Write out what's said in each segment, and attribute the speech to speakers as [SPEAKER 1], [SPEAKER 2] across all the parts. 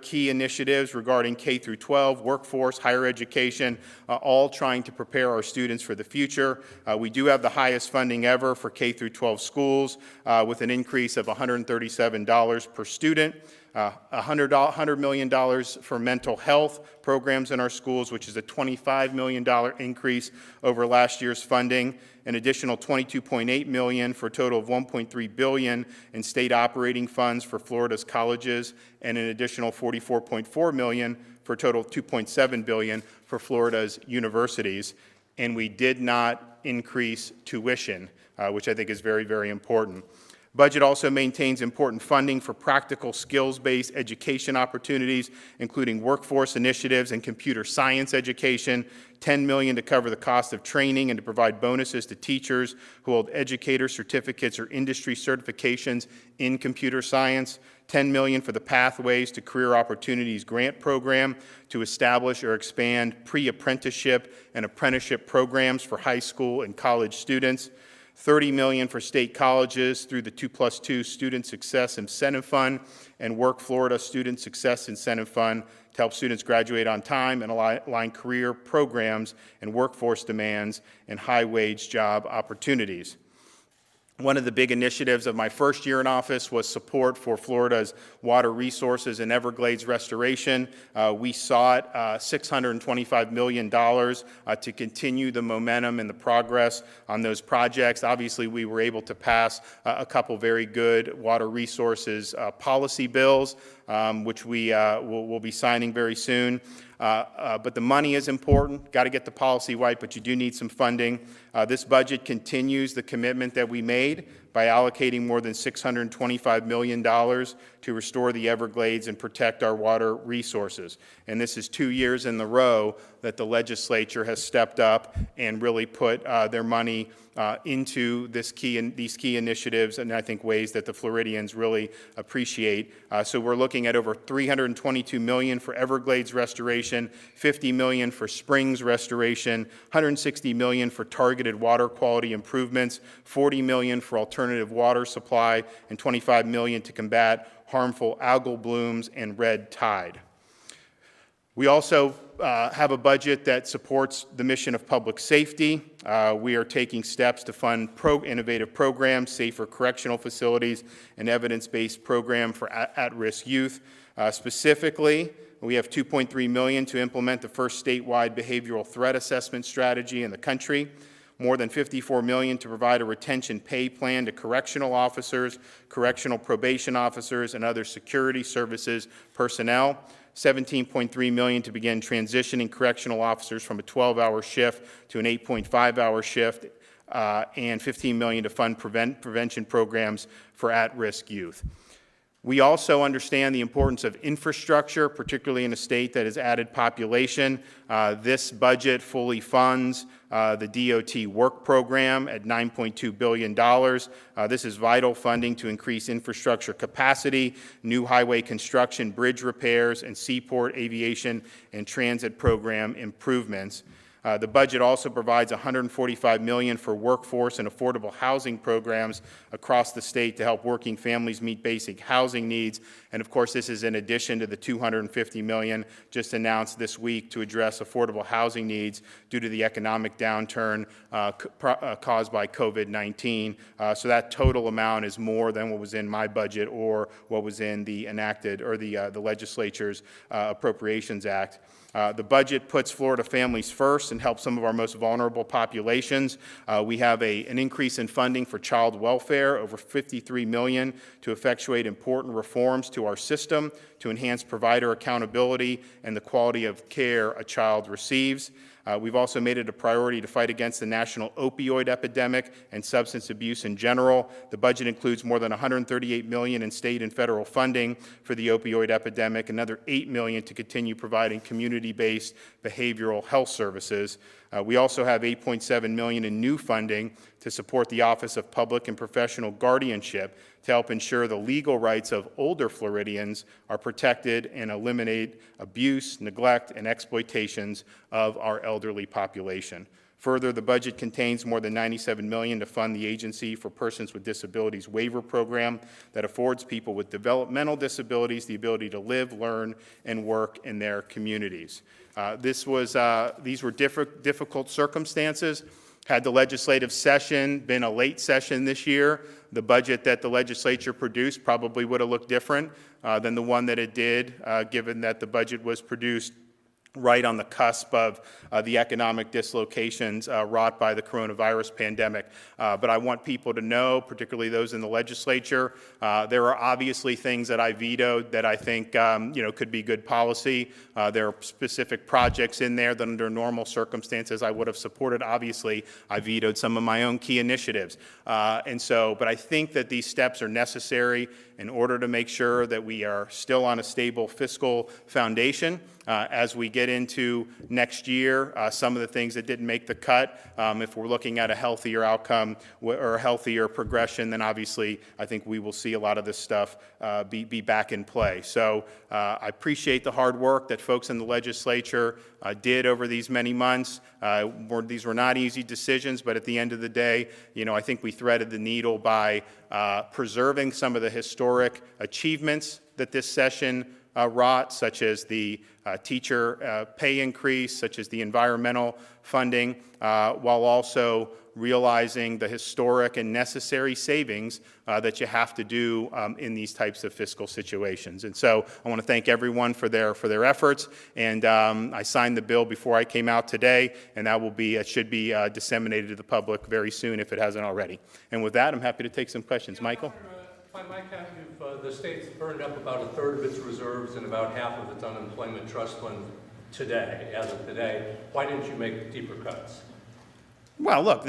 [SPEAKER 1] key initiatives regarding K through 12, workforce, higher education, all trying to prepare our students for the future. We do have the highest funding ever for K through 12 schools with an increase of $137 per student. $100 million for mental health programs in our schools, which is a $25 million increase over last year's funding, an additional $22.8 million for a total of $1.3 billion in state operating funds for Florida's colleges, and an additional $44.4 million for a total of $2.7 billion for Florida's universities. And we did not increase tuition, which I think is very, very important. Budget also maintains important funding for practical skills-based education opportunities, including workforce initiatives and computer science education, $10 million to cover the cost of training and to provide bonuses to teachers who hold educator certificates or industry certifications in computer science, $10 million for the Pathways to Career Opportunities grant program to establish or expand pre-apprenticeship and apprenticeship programs for high school and college students, $30 million for state colleges through the 2+2 Student Success Incentive Fund and Work Florida Student Success Incentive Fund to help students graduate on time and align career programs and workforce demands and high-wage job opportunities. One of the big initiatives of my first year in office was support for Florida's water resources and Everglades restoration. We sought $625 million to continue the momentum and the progress on those projects. Obviously, we were able to pass a couple very good water resources policy bills, which we will be signing very soon. But the money is important. Got to get the policy right, but you do need some funding. This budget continues the commitment that we made by allocating more than $625 million to restore the Everglades and protect our water resources. And this is 2 years in a row that the legislature has stepped up and really put their money into these key initiatives, and I think ways that the Floridians really appreciate. So we're looking at over $322 million for Everglades restoration, $50 million for springs restoration, $160 million for targeted water quality improvements, $40 million for alternative water supply, and $25 million to combat harmful algal blooms and red tide. We also have a budget that supports the mission of public safety. We are taking steps to fund innovative programs, safer correctional facilities, and evidence-based program for at-risk youth. Specifically, we have $2.3 million to implement the first statewide behavioral threat assessment strategy in the country, more than $54 million to provide a retention pay plan to correctional officers, correctional probation officers, and other security services personnel, $17.3 million to begin transitioning correctional officers from a 12-hour shift to an 8.5-hour shift, and $15 million to fund prevention programs for at-risk youth. We also understand the importance of infrastructure, particularly in a state that has added population. This budget fully funds the DOT work program at $9.2 billion. This is vital funding to increase infrastructure capacity, new highway construction, bridge repairs, and seaport aviation and transit program improvements. The budget also provides $145 million for workforce and affordable housing programs across the state to help working families meet basic housing needs. And of course, this is in addition to the $250 million just announced this week to address affordable housing needs due to the economic downturn caused by COVID-19. So that total amount is more than what was in my budget or what was in the enacted or the legislature's Appropriations Act. The budget puts Florida families first and helps some of our most vulnerable populations. We have an increase in funding for child welfare, over $53 million, to effectuate important reforms to our system to enhance provider accountability and the quality of care a child receives. We've also made it a priority to fight against the national opioid epidemic and substance abuse in general. The budget includes more than $138 million in state and federal funding for the opioid epidemic, another $8 million to continue providing community-based behavioral health services. We also have $8.7 million in new funding to support the Office of Public and Professional Guardianship to help ensure the legal rights of older Floridians are protected and eliminate abuse, neglect, and exploitations of our elderly population. Further, the budget contains more than $97 million to fund the Agency for Persons with Disabilities waiver program that affords people with developmental disabilities the ability to live, learn, and work in their communities. These were difficult circumstances. Had the legislative session been a late session this year, the budget that the legislature produced probably would have looked different than the one that it did, given that the budget was produced right on the cusp of the economic dislocations wrought by the coronavirus pandemic. But I want people to know, particularly those in the legislature, there are obviously things that I vetoed that I think could be good policy. There are specific projects in there that under normal circumstances I would have supported. Obviously, I vetoed some of my own key initiatives. But I think that these steps are necessary in order to make sure that we are still on a stable fiscal foundation. As we get into next year, some of the things that didn't make the cut, if we're looking at a healthier outcome or a healthier progression, then obviously I think we will see a lot of this stuff be back in play. So I appreciate the hard work that folks in the legislature did over these many months. These were not easy decisions, but at the end of the day, I think we threaded the needle by preserving some of the historic achievements that this session wrought, such as the teacher pay increase, such as the environmental funding, while also realizing the historic and necessary savings that you have to do in these types of fiscal situations. And so I want to thank everyone for their efforts. And I signed the bill before I came out today, and that should be disseminated to the public very soon if it hasn't already. And with that, I'm happy to take some questions. Michael?
[SPEAKER 2] If I might have you, the state's burned up about a third of its reserves and about half of its unemployment trust fund today, as of today. Why didn't you make deeper cuts?
[SPEAKER 1] Well, look,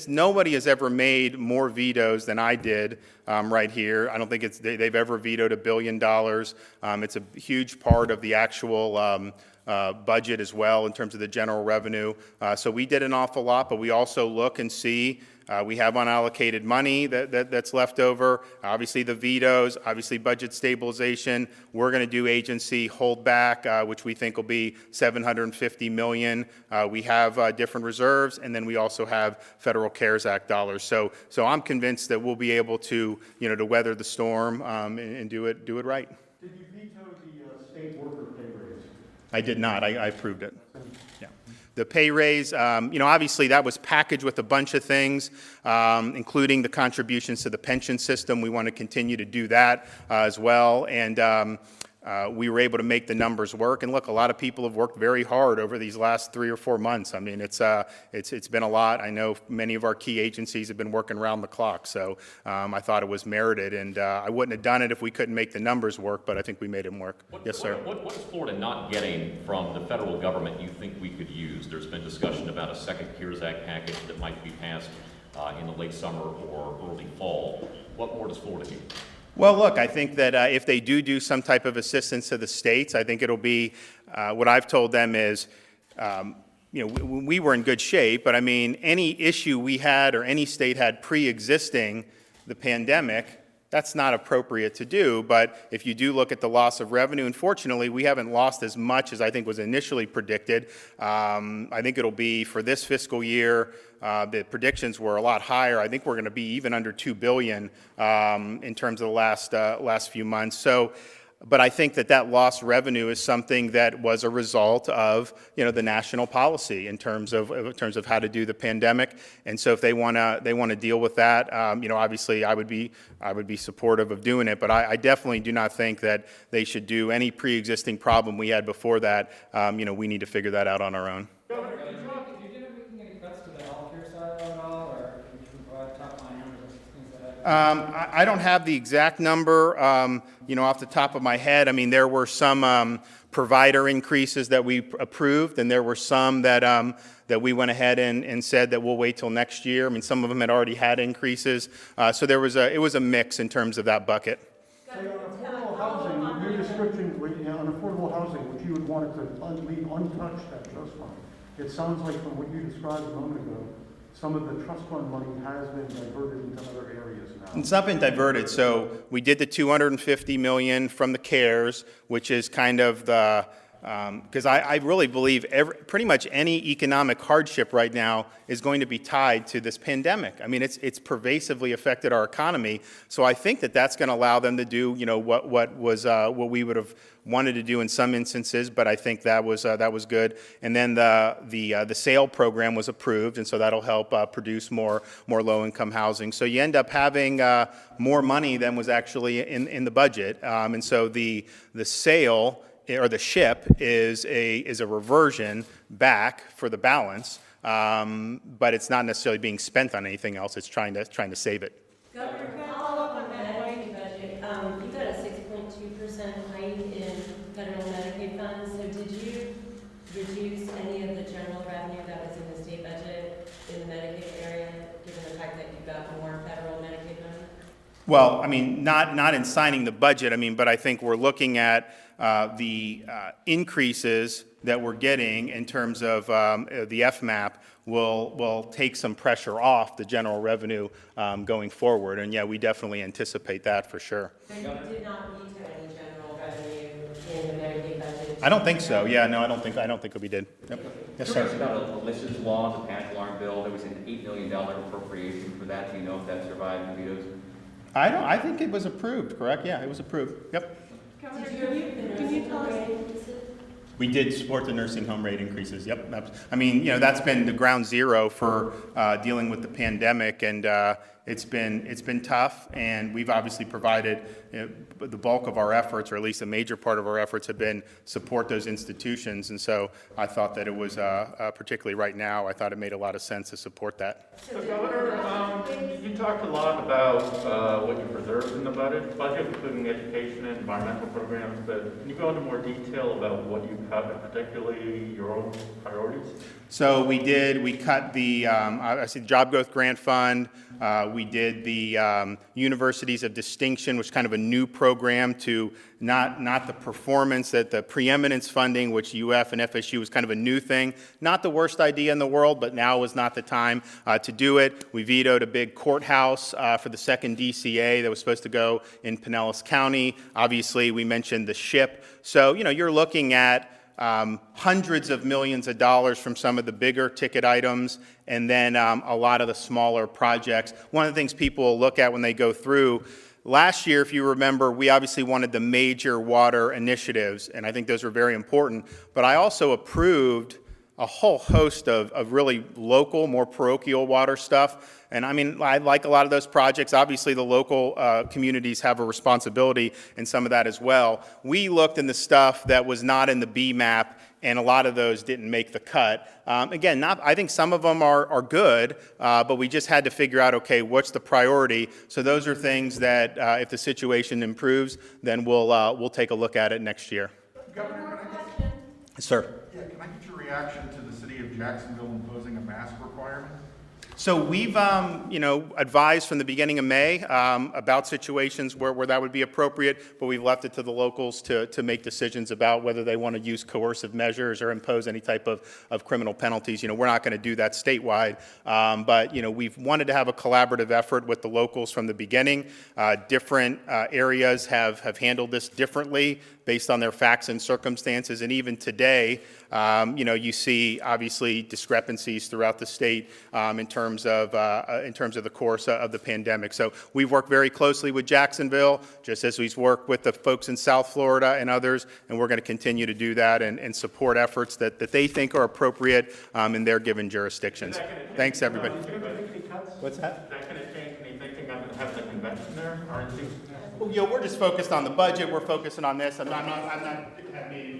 [SPEAKER 1] nobody has ever made more vetoes than I did right here. I don't think they've ever vetoed $1 billion. It's a huge part of the actual budget as well in terms of the general revenue. So we did an awful lot, but we also look and see we have unallocated money that's left over. Obviously the vetoes, obviously budget stabilization. We're going to do agency holdback, which we think will be $750 million. We have different reserves, and then we also have Federal CARES Act dollars. So I'm convinced that we'll be able to weather the storm and do it right.
[SPEAKER 3] Did you veto the state worker pay raise?
[SPEAKER 1] I did not. I approved it. Yeah. The pay raise, obviously that was packaged with a bunch of things, including the contributions to the pension system. We want to continue to do that as well. And we were able to make the numbers work. And look, a lot of people have worked very hard over these last 3 or 4 months. I mean, it's been a lot. I know many of our key agencies have been working around the clock. So I thought it was merited. And I wouldn't have done it if we couldn't make the numbers work, but I think we made them work. Yes, sir.
[SPEAKER 4] What is Florida not getting from the federal government you think we could use? There's been discussion about a second CARES Act package that might be passed in the late summer or early fall. What more does Florida need?
[SPEAKER 1] Well, look, I think that if they do some type of assistance to the states, I think it'll be, what I've told them is, we were in good shape, but I mean, any issue we had or any state had pre-existing the pandemic, that's not appropriate to do. But if you do look at the loss of revenue, unfortunately, we haven't lost as much as I think was initially predicted. I think it'll be for this fiscal year, the predictions were a lot higher. I think we're going to be even under $2 billion in terms of the last few months. But I think that lost revenue is something that was a result of the national policy in terms of how to do the pandemic. And so if they want to deal with that, obviously I would be supportive of doing it. But I definitely do not think that they should do any pre-existing problem we had before that. We need to figure that out on our own.
[SPEAKER 5] Governor, did you end up making any cuts to the healthcare side at all, or can you provide top line numbers, things like that?
[SPEAKER 1] I don't have the exact number, off the top of my head. I mean, there were some provider increases that we approved, and there were some that we went ahead and said that we'll wait till next year. I mean, some of them had already had increases, so it was a mix in terms of that bucket.
[SPEAKER 3] Say on affordable housing, your description on affordable housing, which you would want it to leave untouched, that trust fund. It sounds like from what you described a moment ago, some of the trust fund money has been diverted into other areas now.
[SPEAKER 1] It's not been diverted. So we did the $250 million from the CARES, which is kind of the because I really believe pretty much any economic hardship right now is going to be tied to this pandemic. I mean, it's pervasively affected our economy. So I think that that's going to allow them to do, what we would have wanted to do in some instances. But I think that was good. And then the sale program was approved, and so that'll help produce more low-income housing. So you end up having more money than was actually in the budget. And so the sale, or the SHIP, is a reversion back for the balance, but it's not necessarily being spent on anything else. It's trying to save it.
[SPEAKER 6] Governor, can I follow up on that Medicaid budget? You got a 6.2% hike in federal Medicaid funds. So did you reduce any of the general revenue that was in the state budget in the Medicaid area, given the fact that you got more federal Medicaid money?
[SPEAKER 1] Well, I mean, not in signing the budget, I mean, but I think we're looking at the increases that we're getting in terms of the FMAP will take some pressure off the general revenue going forward. And yeah, we definitely anticipate that for sure.
[SPEAKER 6] So you did not veto any general revenue in the Medicaid budget?
[SPEAKER 1] I don't think so. Yeah, no, I don't think we did. Yep. Yes,
[SPEAKER 7] It's
[SPEAKER 1] sir.
[SPEAKER 7] about a license law, the panic alarm bill. There was an $8 million appropriation for that. Do you know if that survived the vetoes?
[SPEAKER 1] I think it was approved, correct? Yeah, it was approved. Yep.
[SPEAKER 6] Governor, can you tell us?
[SPEAKER 1] We did support the nursing home rate increases, yep. I mean, that's been the ground zero for dealing with the pandemic, and it's been tough, and we've obviously provided the bulk of our efforts, or at least a major part of our efforts, have been support those institutions, and so I thought that it was, particularly right now, I thought it made a lot of sense to support that.
[SPEAKER 8] So Governor, you talked a lot about what you preserved in the budget, including education and environmental programs, but can you go into more detail about what you cut, and particularly your own priorities?
[SPEAKER 1] So we cut the, I see the Job Growth Grant Fund. We did the Universities of Distinction, which is kind of a new program to not the performance, that the preeminence funding, which UF and FSU was kind of a new thing. Not the worst idea in the world, but now was not the time to do it. We vetoed a big courthouse for the second DCA that was supposed to go in Pinellas County. Obviously, we mentioned the SHIP. So, you're looking at hundreds of millions of dollars from some of the bigger ticket items, and then a lot of the smaller projects. One of the things people will look at when they go through, last year, if you remember, we obviously wanted the major water initiatives, and I think those are very important, but I also approved a whole host of really local, more parochial water stuff. And I mean, I like a lot of those projects. Obviously, the local communities have a responsibility in some of that as well. We looked in the stuff that was not in the BMAP, and a lot of those didn't make the cut. Again, I think some of them are good, but we just had to figure out, okay, what's the priority? So those are things that if the situation improves, then we'll take a look at it next year.
[SPEAKER 9] Governor, can I get,
[SPEAKER 1] Sir.
[SPEAKER 9] yeah, can I get your reaction to the city of Jacksonville imposing a mask requirement?
[SPEAKER 1] So we've, advised from the beginning of May about situations where that would be appropriate, but we've left it to the locals to make decisions about whether they want to use coercive measures or impose any type of criminal penalties. We're not going to do that statewide, but, we've wanted to have a collaborative effort with the locals from the beginning. Different areas have handled this differently based on their facts and circumstances, and even today, you see obviously discrepancies throughout the state in terms of the course of the pandemic. So we've worked very closely with Jacksonville, just as we've worked with the folks in South Florida and others, and we're going to continue to do that and support efforts that they think are appropriate in their given jurisdictions. Thanks, everybody. What's that?
[SPEAKER 8] Is that going to change any thinking on having a convention there? Aren't you?
[SPEAKER 1] Well, we're just focused on the budget. We're focusing on this. I'm not having